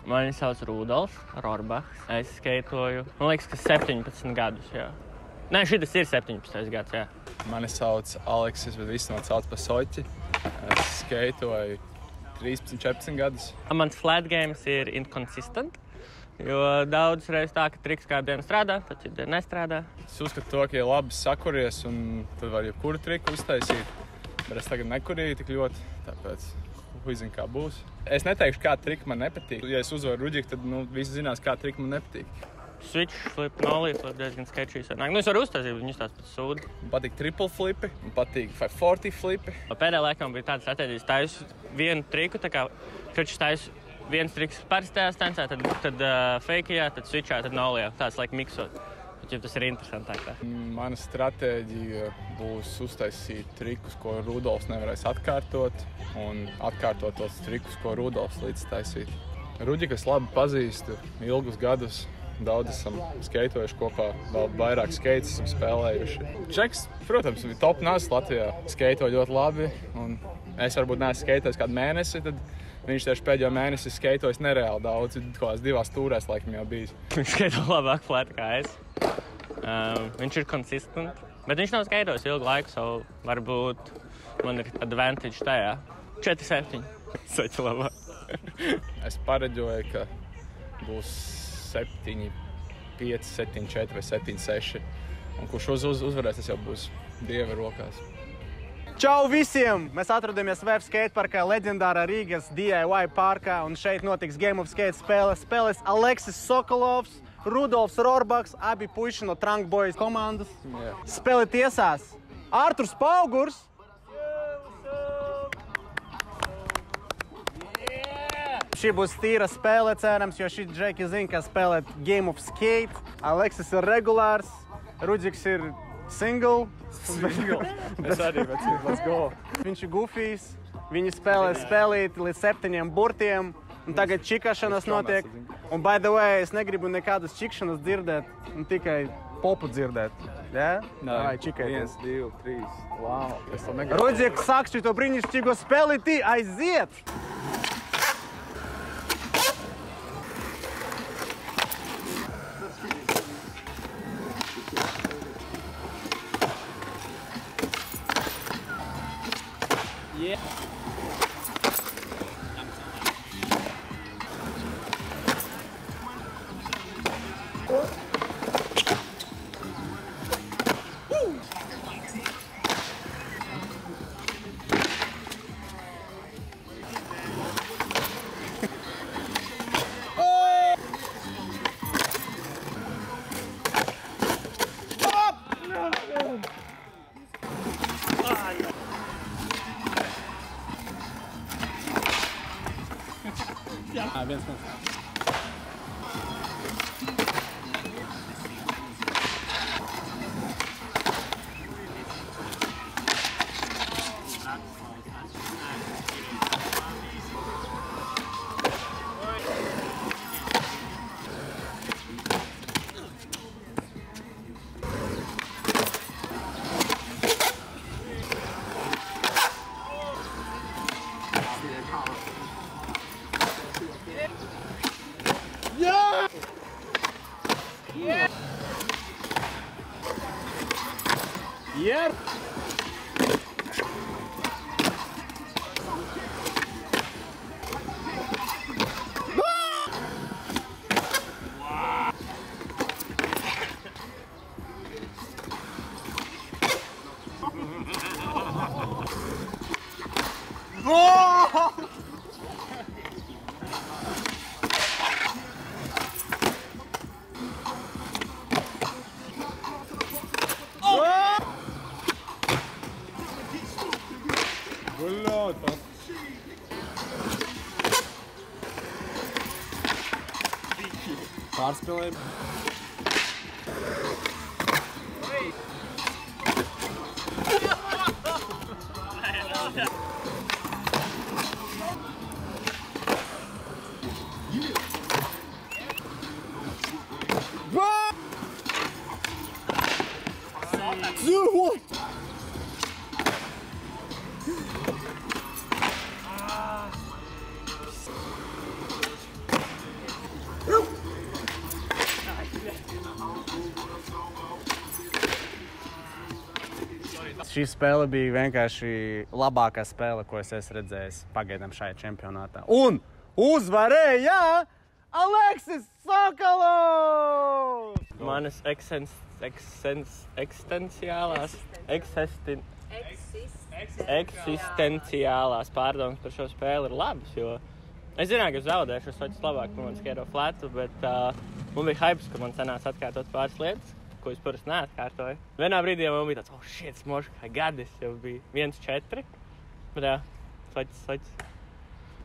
Mani sauc Rudolfs Rorbachs. Es skeitoju, man liekas, ka 17 gadus, jā. Nē, šitas ir 17. gads, jā. Mani sauc Aleksis, bet visi man sauc par Soķi. Es skeitoju 13-14 gadus. Mans flat games ir inconsistent, jo daudz reizes tā, ka triks kādu dienu strādā, tad citu dienu nestrādā. Es uzskatu to, ka ja labi sakuries, un tad var jebkuru triku uztaisīt. Bet es tagad nekurīju tik ļoti, tāpēc uzzinu, kā būs. Es neteikšu, kāda trika man nepatīk. Ja es uzvaru Ruģiku, tad visi zinās, kāda trika man nepatīk. Switch flip, nollie flip diezgan sketchy sanāk. Es varu uztaisīt, viņus tās pēc sūdi. Man patīk triple flipi, man patīk 540 flipi. Pēdējā laikā bija tāda stratēģija, taisu vienu triku, tā kā Kričs taisu viens triks parastajā stancā, tad fakeajā, tad switchā, tad nollie. Tāds laik miksot. Ja tas ir interesantāk. Mana stratēģija būs uztaisīt trikus, ko Rudolfs nevarēs atkārtot, un atkārtot tos trikus, ko Rudolfs līdz taisīt. Ruģiku es labi pazīstu ilgus gadus. Daudz esam skeitojuši kopā, vēl vairāk skeitus esam spēlējuši. Čeks, protams, bija top nāc Latvijā. Skeito ļoti labi, un es varbūt neesmu skeitojis kādu mēnesi, tad viņš tieši pēdējo mēnesi skeitojis nereāli daudz, kādās 2 stūrēs laikam jau bijis. Viņš skaito labāk flat kā es. Viņš ir consistent, bet viņš nav skaitojis ilgu laiku, so varbūt man ir advantage tajā. 4-7. Saķi labāk. Es pareģoju, ka būs 7-5, 7-4 vai 7-6. Un kurš uzvarēs, tas jau būs Dieva rokās. Čau visiem! Mēs atrodamies VF skateparkā, leģendārā Rīgas DIY parkā, un šeit notiks Game of Skate spēles. Spēlēs Aleksis Sokolovs, Rudolfs Rorbachs, abi puiši no Trunk Boys komandas. Yeah. Spēle tiesās Arturs Paugurs. Šī būs tīra spēle, cerams, jo šī džeki zina, kā spēlēt Game of Skate. Aleksis ir regulārs, Ruģiks ir single. Es arī, bet let's go. Viņš ir gufijs, viņi spēlē spēlīt līdz 7 burtiem, un tagad čikašanas notiek. Un, by the way, es negribu nekādas čikšanas dzirdēt, un tikai popu dzirdēt. Jā? Vai čikēt? 1, 2, 3. Wow, es to negribu. Ruģiks sāk šito brīnišķīgo spēlīti, aiziet! Yeah. Yeah. Pārspēlēm. Šī spēle bija vienkārši labākā spēle, ko es esmu redzējis pagaidām šajā čempionātā. Un uzvarēja Aleksis Sokolovs! Manas eksistenciālās pārdomas par šo spēli ir labas, jo es zināju, ka es zaudēšu, es soķis labāk par manu skēro flētu, bet man bija hypes, ka man sanās atkārtot pāris lietas, ko es parasti neatkārtoju. Vienā brīdī man bija tāds, oh shit, smošu kā gadis, jau bija 1-4, bet jā, soķis.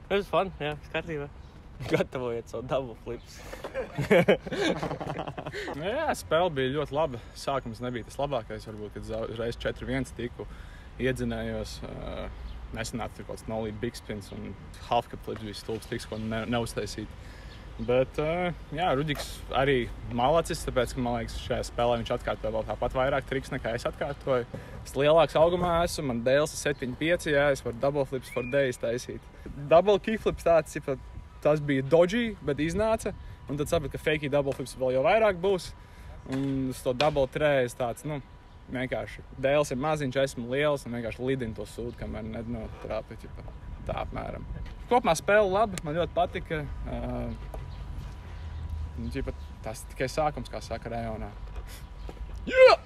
Tas ir fun, jā, skatībā. Gatavojiet savu double flips. Jā, spēle bija ļoti laba. Sākums nebija tas labākais, varbūt, kad reiz 4-1 tiku iedzinējos. Nesanāca tur kaut kāds nolīd big spins un half cup flips bija stulbs tiks, ko neuztaisīt. Bet, jā, Rudiks arī malacis, tāpēc, ka, man liekas, šajā spēlē viņš atkārtoja vēl tāpat vairāk triks, nekā es atkārtoju. Es lielāks augumā esmu, man dēls ir 7-5, jā, es varu double flips for days taisīt. Double kickflips tāds, tas bija dodgy, bet iznāca, un tad sapratu, ka fakey double flips vēl jau vairāk būs, un uz to double trejas tāds, vienkārši dēls ir maziņš, esmu liels, un vienkārši lidinu to sūdu, kamēr nenotrāpi, tā apmēram. Kopumā spēle laba, man ļoti patika. Tas tikai sākums, kā saka rajonā. Yeah!